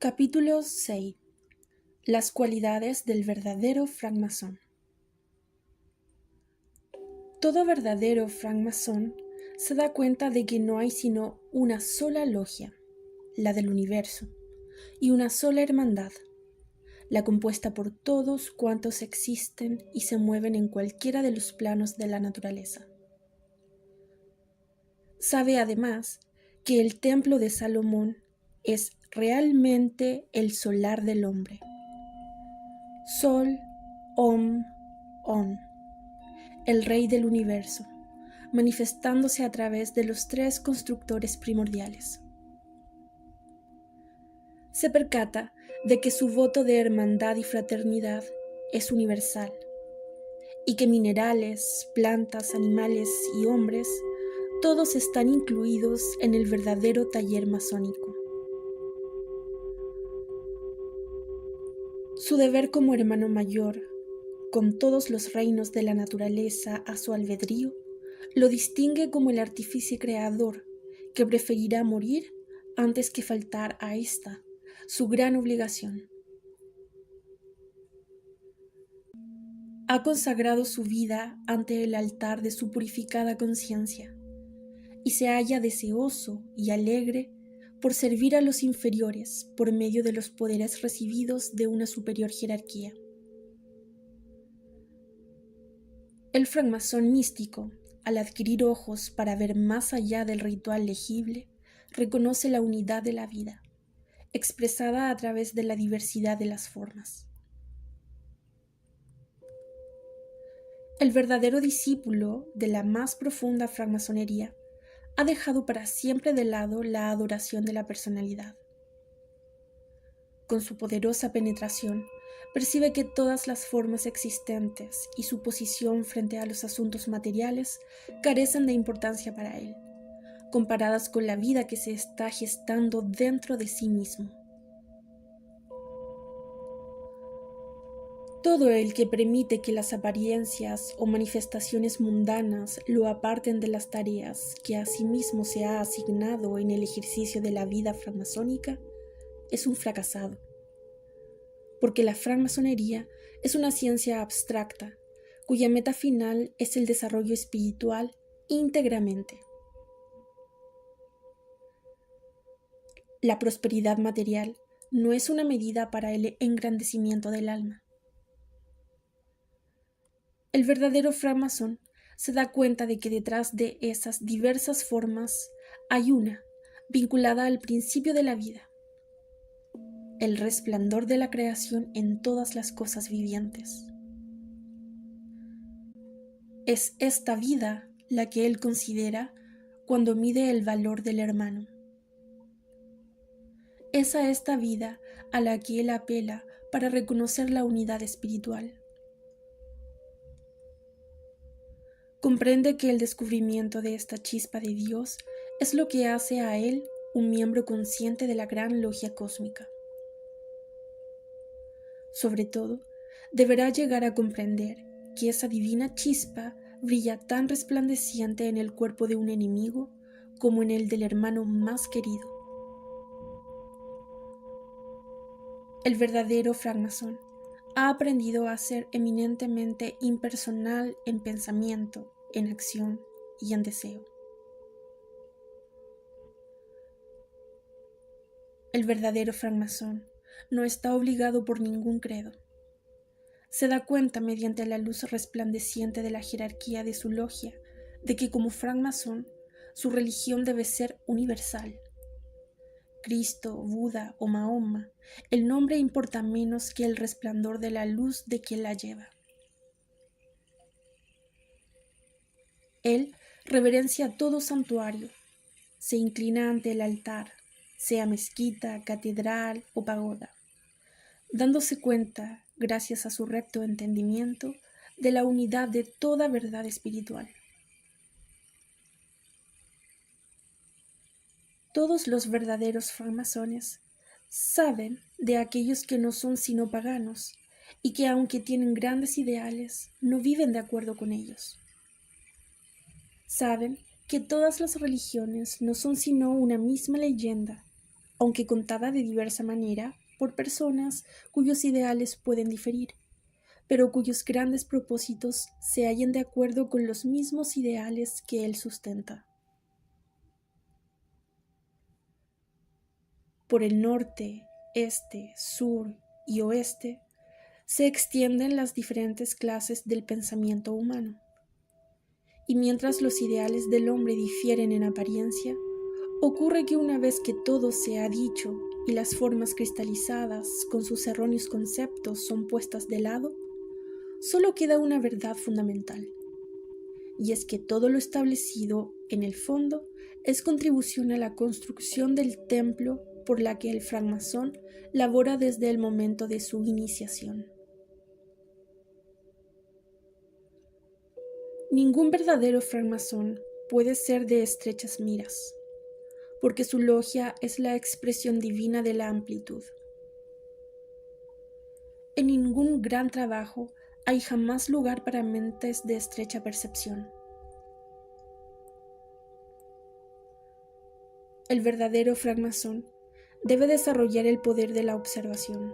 Capítulo 6. Las cualidades del verdadero francmasón. Todo verdadero francmasón se da cuenta de que no hay sino una sola logia, la del universo, y una sola hermandad, la compuesta por todos cuantos existen y se mueven en cualquiera de los planos de la naturaleza. Sabe además que el templo de Salomón es realmente el solar del hombre. Sol, Om, On, el Rey del universo, manifestándose a través de los tres constructores primordiales. Se percata de que su voto de hermandad y fraternidad es universal, y que minerales, plantas, animales y hombres, todos están incluidos en el verdadero taller masónico. Su deber como hermano mayor, con todos los reinos de la naturaleza a su albedrío, lo distingue como el artífice creador que preferirá morir antes que faltar a esta, su gran obligación. Ha consagrado su vida ante el altar de su purificada conciencia y se halla deseoso y alegre por servir a los inferiores por medio de los poderes recibidos de una superior jerarquía. El francmasón místico, al adquirir ojos para ver más allá del ritual legible, reconoce la unidad de la vida, expresada a través de la diversidad de las formas. El verdadero discípulo de la más profunda francmasonería ha dejado para siempre de lado la adoración de la personalidad. Con su poderosa penetración, percibe que todas las formas existentes y su posición frente a los asuntos materiales carecen de importancia para él, comparadas con la vida que se está gestando dentro de sí mismo. Todo el que permite que las apariencias o manifestaciones mundanas lo aparten de las tareas que a sí mismo se ha asignado en el ejercicio de la vida francmasónica es un fracasado, porque la francmasonería es una ciencia abstracta cuya meta final es el desarrollo espiritual íntegramente. La prosperidad material no es una medida para el engrandecimiento del alma. El verdadero francmasón se da cuenta de que detrás de esas diversas formas hay una vinculada al principio de la vida, el resplandor de la creación en todas las cosas vivientes. Es esta vida la que él considera cuando mide el valor del hermano. Es a esta vida a la que él apela para reconocer la unidad espiritual. Comprende que el descubrimiento de esta chispa de Dios es lo que hace a él un miembro consciente de la gran logia cósmica. Sobre todo, deberá llegar a comprender que esa divina chispa brilla tan resplandeciente en el cuerpo de un enemigo como en el del hermano más querido. El verdadero francmasón ha aprendido a ser eminentemente impersonal en pensamiento, en acción y en deseo. El verdadero francmasón no está obligado por ningún credo. Se da cuenta mediante la luz resplandeciente de la jerarquía de su logia de que como francmasón su religión debe ser universal. Cristo, Buda o Mahoma, el nombre importa menos que el resplandor de la luz de quien la lleva. Él reverencia todo santuario, se inclina ante el altar, sea mezquita, catedral o pagoda, dándose cuenta, gracias a su recto entendimiento, de la unidad de toda verdad espiritual. Todos los verdaderos francmasones saben de aquellos que no son sino paganos y que aunque tienen grandes ideales, no viven de acuerdo con ellos. Saben que todas las religiones no son sino una misma leyenda aunque contada de diversa manera por personas cuyos ideales pueden diferir, pero cuyos grandes propósitos se hallan de acuerdo con los mismos ideales que él sustenta. Por el norte, este, sur y oeste se extienden las diferentes clases del pensamiento humano. Y mientras los ideales del hombre difieren en apariencia, ocurre que una vez que todo se ha dicho y las formas cristalizadas con sus erróneos conceptos son puestas de lado, solo queda una verdad fundamental, y es que todo lo establecido, en el fondo, es contribución a la construcción del templo por la que el francmasón labora desde el momento de su iniciación. Ningún verdadero francmasón puede ser de estrechas miras, porque su logia es la expresión divina de la amplitud. En ningún gran trabajo hay jamás lugar para mentes de estrecha percepción. El verdadero francmasón debe desarrollar el poder de la observación.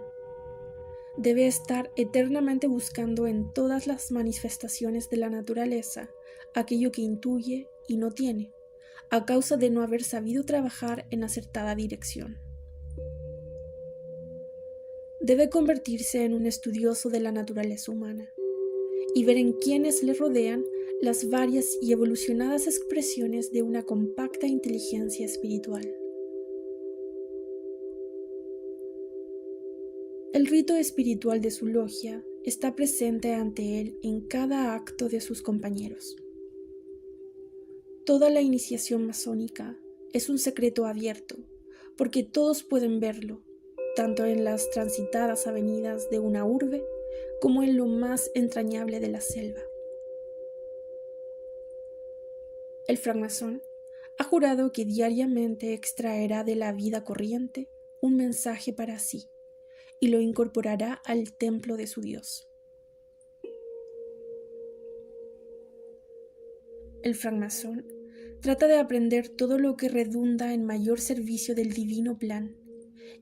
Debe estar eternamente buscando en todas las manifestaciones de la naturaleza aquello que intuye y no tiene, a causa de no haber sabido trabajar en acertada dirección. Debe convertirse en un estudioso de la naturaleza humana y ver en quienes le rodean las varias y evolucionadas expresiones de una compacta inteligencia espiritual. El rito espiritual de su logia está presente ante él en cada acto de sus compañeros. Toda la iniciación masónica es un secreto abierto, porque todos pueden verlo, tanto en las transitadas avenidas de una urbe como en lo más entrañable de la selva. El francmasón ha jurado que diariamente extraerá de la vida corriente un mensaje para sí y lo incorporará al templo de su Dios. El francmasón trata de aprender todo lo que redunda en mayor servicio del divino plan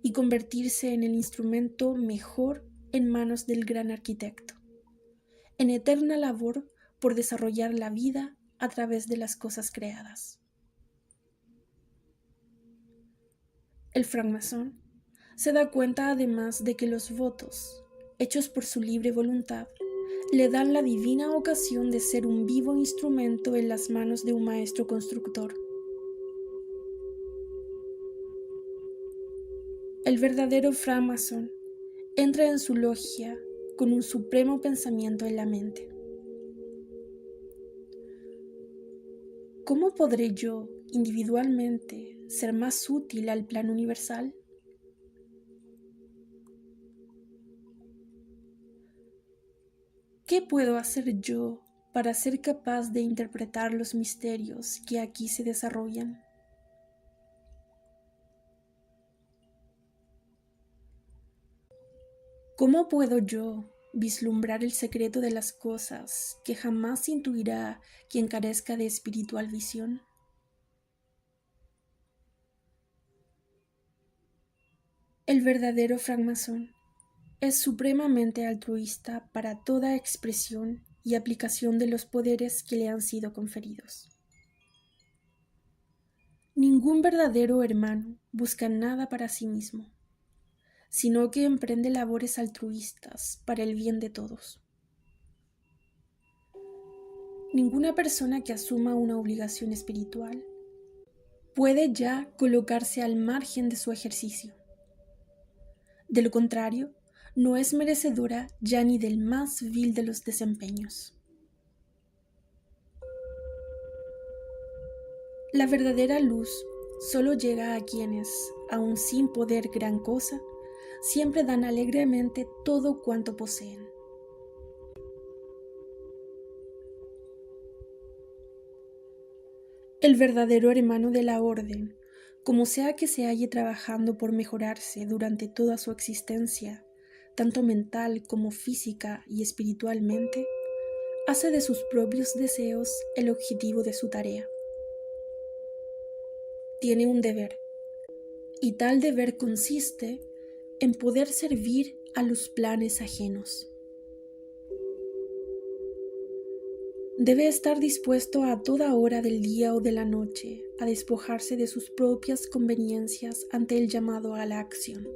y convertirse en el instrumento mejor en manos del gran arquitecto, en eterna labor por desarrollar la vida a través de las cosas creadas. El francmasón se da cuenta además de que los votos, hechos por su libre voluntad, le dan la divina ocasión de ser un vivo instrumento en las manos de un maestro constructor. El verdadero francmasón entra en su logia con un supremo pensamiento en la mente. ¿Cómo podré yo, individualmente, ser más útil al plan universal? ¿Qué puedo hacer yo para ser capaz de interpretar los misterios que aquí se desarrollan? ¿Cómo puedo yo vislumbrar el secreto de las cosas que jamás intuirá quien carezca de espiritual visión? El verdadero francmasón es supremamente altruista para toda expresión y aplicación de los poderes que le han sido conferidos. Ningún verdadero hermano busca nada para sí mismo, sino que emprende labores altruistas para el bien de todos. Ninguna persona que asuma una obligación espiritual puede ya colocarse al margen de su ejercicio. De lo contrario, no es merecedora ya ni del más vil de los desempeños. La verdadera luz solo llega a quienes, aun sin poder gran cosa, siempre dan alegremente todo cuanto poseen. El verdadero hermano de la orden, como sea que se halle trabajando por mejorarse durante toda su existencia, tanto mental como física y espiritualmente, hace de sus propios deseos el objetivo de su tarea. Tiene un deber, y tal deber consiste en poder servir a los planes ajenos. Debe estar dispuesto a toda hora del día o de la noche a despojarse de sus propias conveniencias ante el llamado a la acción.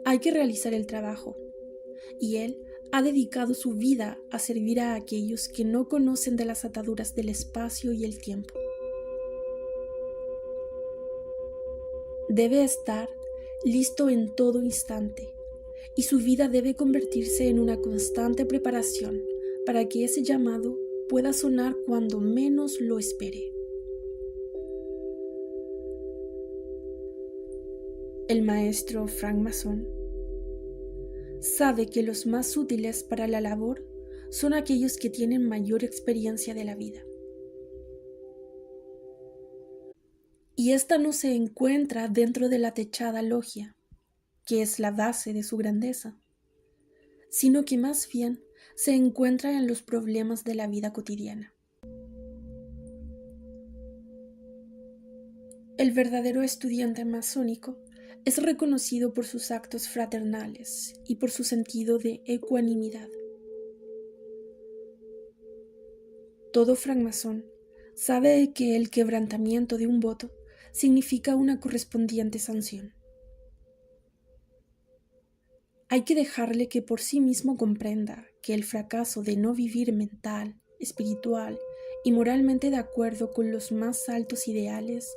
Hay que realizar el trabajo, y él ha dedicado su vida a servir a aquellos que no conocen de las ataduras del espacio y el tiempo. Debe estar listo en todo instante, y su vida debe convertirse en una constante preparación para que ese llamado pueda sonar cuando menos lo espere. El maestro francmasón sabe que los más útiles para la labor son aquellos que tienen mayor experiencia de la vida. Y esta no se encuentra dentro de la techada logia, que es la base de su grandeza, sino que más bien se encuentra en los problemas de la vida cotidiana. El verdadero estudiante masónico es reconocido por sus actos fraternales y por su sentido de ecuanimidad. Todo francmasón sabe que el quebrantamiento de un voto significa una correspondiente sanción. Hay que dejarle que por sí mismo comprenda que el fracaso de no vivir mental, espiritual y moralmente de acuerdo con los más altos ideales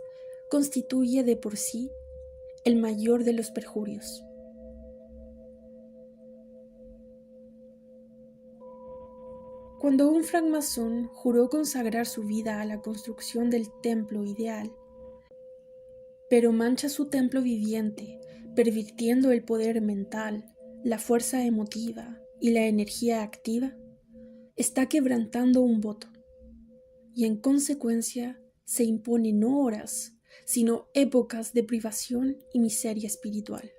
constituye de por sí el mayor de los perjurios. Cuando un francmasón juró consagrar su vida a la construcción del templo ideal, pero mancha su templo viviente, pervirtiendo el poder mental, la fuerza emotiva y la energía activa, está quebrantando un voto, y en consecuencia se impone no horas, sino épocas de privación y miseria espiritual.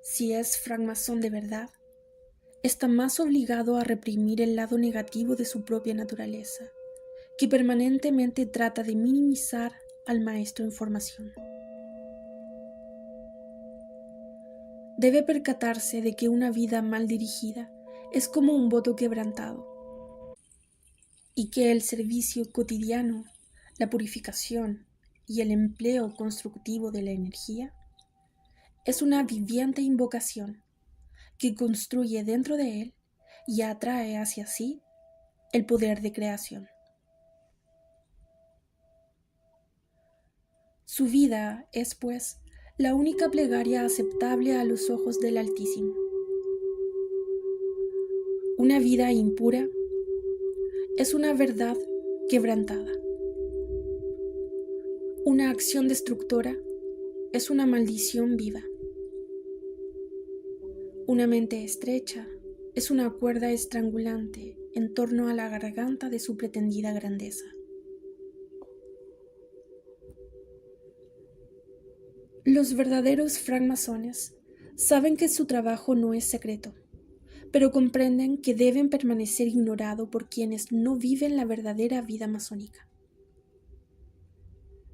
Si es francmasón de verdad, está más obligado a reprimir el lado negativo de su propia naturaleza, que permanentemente trata de minimizar al maestro en formación. Debe percatarse de que una vida mal dirigida es como un voto quebrantado, y que el servicio cotidiano, la purificación y el empleo constructivo de la energía es una viviente invocación que construye dentro de él y atrae hacia sí el poder de creación. Su vida es, pues, la única plegaria aceptable a los ojos del Altísimo. Una vida impura es una verdad quebrantada. Una acción destructora es una maldición viva. Una mente estrecha es una cuerda estrangulante en torno a la garganta de su pretendida grandeza. Los verdaderos francmasones saben que su trabajo no es secreto, pero comprenden que deben permanecer ignorado por quienes no viven la verdadera vida masónica.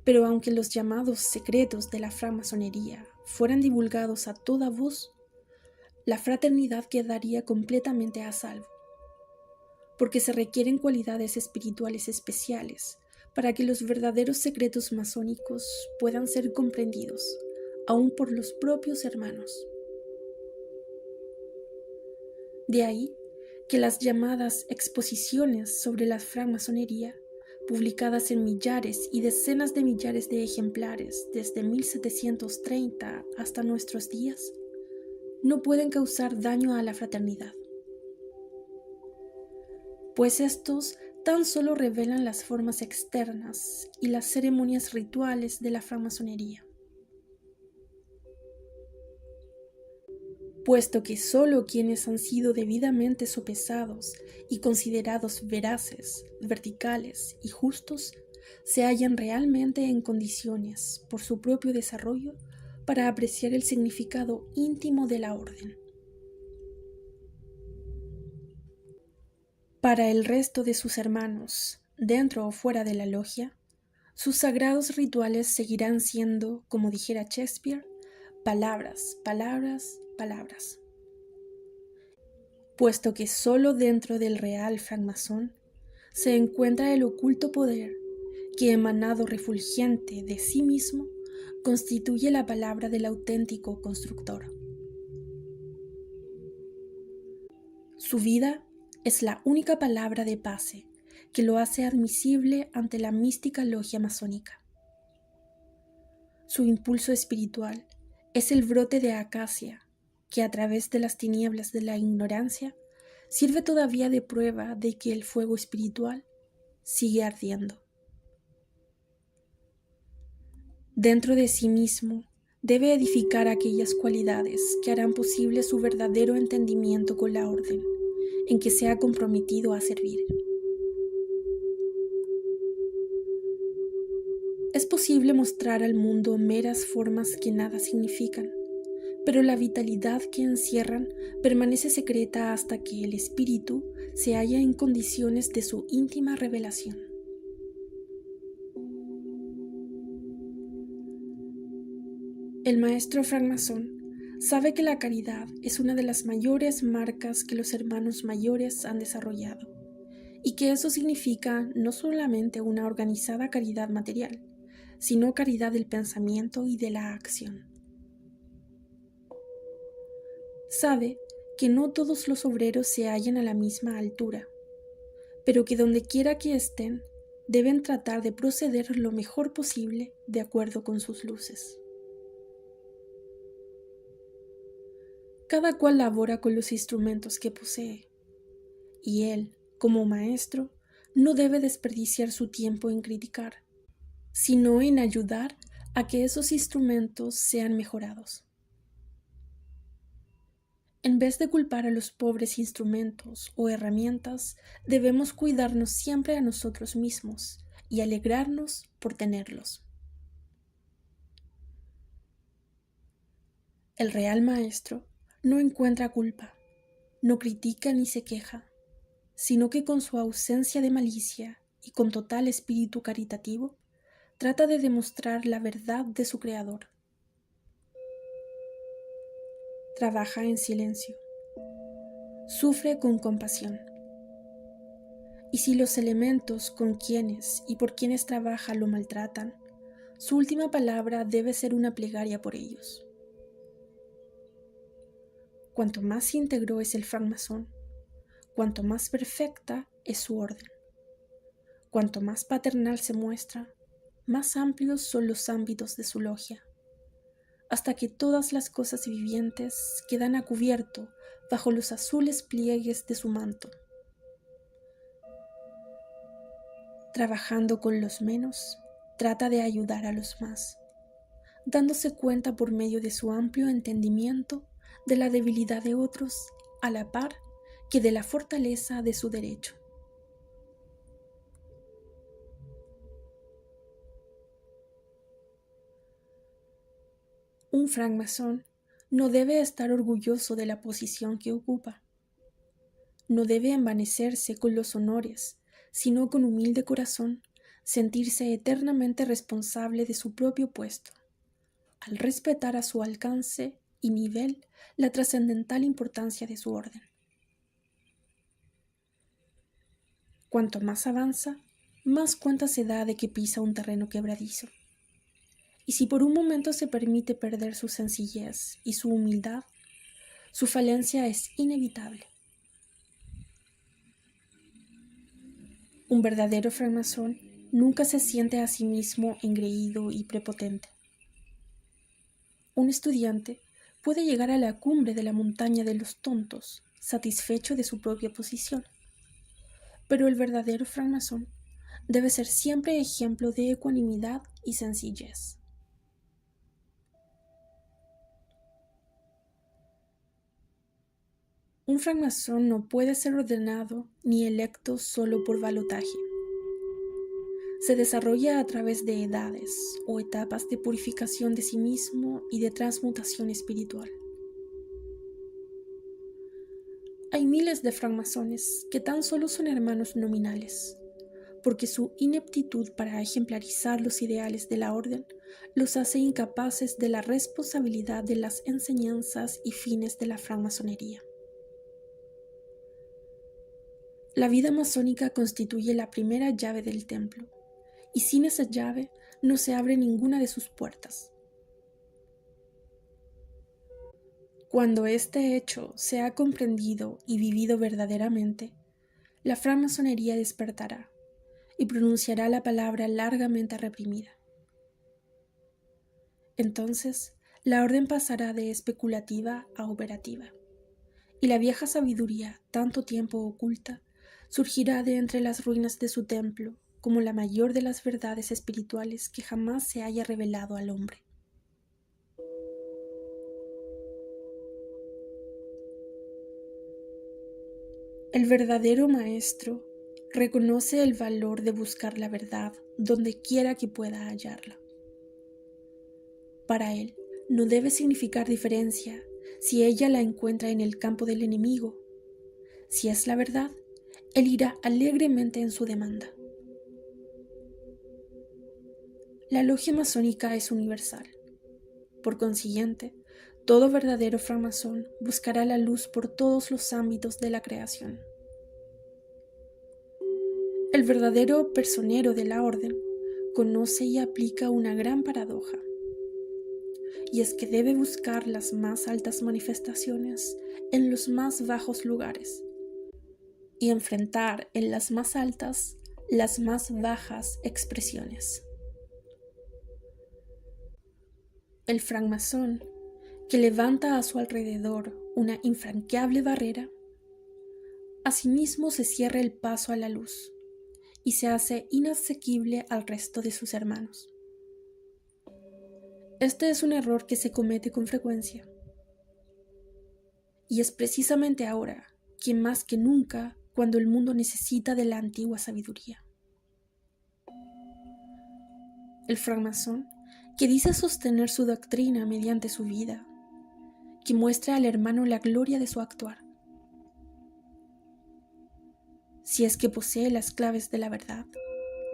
Pero aunque los llamados secretos de la francmasonería fueran divulgados a toda voz, la fraternidad quedaría completamente a salvo, porque se requieren cualidades espirituales especiales para que los verdaderos secretos masónicos puedan ser comprendidos, aún por los propios hermanos. De ahí que las llamadas exposiciones sobre la francmasonería, publicadas en millares y decenas de millares de ejemplares desde 1730 hasta nuestros días, no pueden causar daño a la fraternidad, pues estos tan solo revelan las formas externas y las ceremonias rituales de la francmasonería. Puesto que solo quienes han sido debidamente sopesados y considerados veraces, verticales y justos se hallan realmente en condiciones, por su propio desarrollo, para apreciar el significado íntimo de la orden. Para el resto de sus hermanos, dentro o fuera de la logia, sus sagrados rituales seguirán siendo, como dijera Shakespeare, palabras, palabras, palabras. Puesto que solo dentro del real francmasón se encuentra el oculto poder que, emanado refulgente de sí mismo, constituye la palabra del auténtico constructor. Su vida es la única palabra de pase que lo hace admisible ante la mística logia masónica. Su impulso espiritual es el brote de acacia que, a través de las tinieblas de la ignorancia, sirve todavía de prueba de que el fuego espiritual sigue ardiendo. Dentro de sí mismo debe edificar aquellas cualidades que harán posible su verdadero entendimiento con la orden en que se ha comprometido a servir. Es posible mostrar al mundo meras formas que nada significan, pero la vitalidad que encierran permanece secreta hasta que el espíritu se halla en condiciones de su íntima revelación. El maestro francmasón sabe que la caridad es una de las mayores marcas que los hermanos mayores han desarrollado, y que eso significa no solamente una organizada caridad material, sino caridad del pensamiento y de la acción. Sabe que no todos los obreros se hallan a la misma altura, pero que donde quiera que estén, deben tratar de proceder lo mejor posible de acuerdo con sus luces. Cada cual labora con los instrumentos que posee, y él, como maestro, no debe desperdiciar su tiempo en criticar, sino en ayudar a que esos instrumentos sean mejorados. En vez de culpar a los pobres instrumentos o herramientas, debemos cuidarnos siempre a nosotros mismos y alegrarnos por tenerlos. El real maestro no encuentra culpa, no critica ni se queja, sino que con su ausencia de malicia y con total espíritu caritativo, trata de demostrar la verdad de su Creador. Trabaja en silencio, sufre con compasión. Y si los elementos con quienes y por quienes trabaja lo maltratan, su última palabra debe ser una plegaria por ellos. Cuanto más íntegro es el francmasón, cuanto más perfecta es su orden. Cuanto más paternal se muestra, más amplios son los ámbitos de su logia, hasta que todas las cosas vivientes quedan a cubierto bajo los azules pliegues de su manto. Trabajando con los menos, trata de ayudar a los más, dándose cuenta por medio de su amplio entendimiento de la debilidad de otros a la par que de la fortaleza de su derecho. Un francmasón no debe estar orgulloso de la posición que ocupa. No debe envanecerse con los honores, sino con humilde corazón sentirse eternamente responsable de su propio puesto, al respetar a su alcance y nivel la trascendental importancia de su orden. Cuanto más avanza, más cuenta se da de que pisa un terreno quebradizo. Y si por un momento se permite perder su sencillez y su humildad, su falencia es inevitable. Un verdadero francmasón nunca se siente a sí mismo engreído y prepotente. Un estudiante puede llegar a la cumbre de la montaña de los tontos, satisfecho de su propia posición. Pero el verdadero francmasón debe ser siempre ejemplo de ecuanimidad y sencillez. Un francmasón no puede ser ordenado ni electo solo por balotaje. Se desarrolla a través de edades o etapas de purificación de sí mismo y de transmutación espiritual. Hay miles de francmasones que tan solo son hermanos nominales, porque su ineptitud para ejemplarizar los ideales de la orden los hace incapaces de la responsabilidad de las enseñanzas y fines de la francmasonería. La vida masónica constituye la primera llave del templo, y sin esa llave no se abre ninguna de sus puertas. Cuando este hecho sea comprendido y vivido verdaderamente, la francmasonería despertará y pronunciará la palabra largamente reprimida. Entonces, la orden pasará de especulativa a operativa, y la vieja sabiduría, tanto tiempo oculta, surgirá de entre las ruinas de su templo como la mayor de las verdades espirituales que jamás se haya revelado al hombre. El verdadero maestro reconoce el valor de buscar la verdad donde quiera que pueda hallarla. Para él, no debe significar diferencia si ella la encuentra en el campo del enemigo. Si es la verdad, él irá alegremente en su demanda. La logia masónica es universal. Por consiguiente, todo verdadero francmasón buscará la luz por todos los ámbitos de la creación. El verdadero personero de la orden conoce y aplica una gran paradoja, y es que debe buscar las más altas manifestaciones en los más bajos lugares y enfrentar en las más altas las más bajas expresiones. El francmasón, que levanta a su alrededor una infranqueable barrera, asimismo se cierra el paso a la luz y se hace inasequible al resto de sus hermanos. Este es un error que se comete con frecuencia, y es precisamente ahora que más que nunca cuando el mundo necesita de la antigua sabiduría. El francmasón, que dice sostener su doctrina mediante su vida, que muestra al hermano la gloria de su actuar. Si es que posee las claves de la verdad,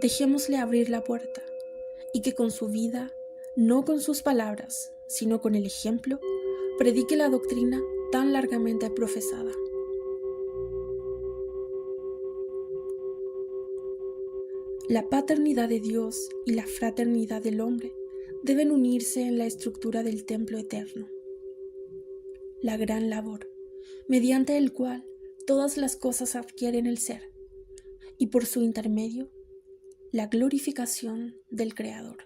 dejémosle abrir la puerta, y que con su vida, no con sus palabras, sino con el ejemplo, predique la doctrina tan largamente profesada. La paternidad de Dios y la fraternidad del hombre deben unirse en la estructura del templo eterno. La gran labor, mediante el cual todas las cosas adquieren el ser, y por su intermedio, la glorificación del Creador.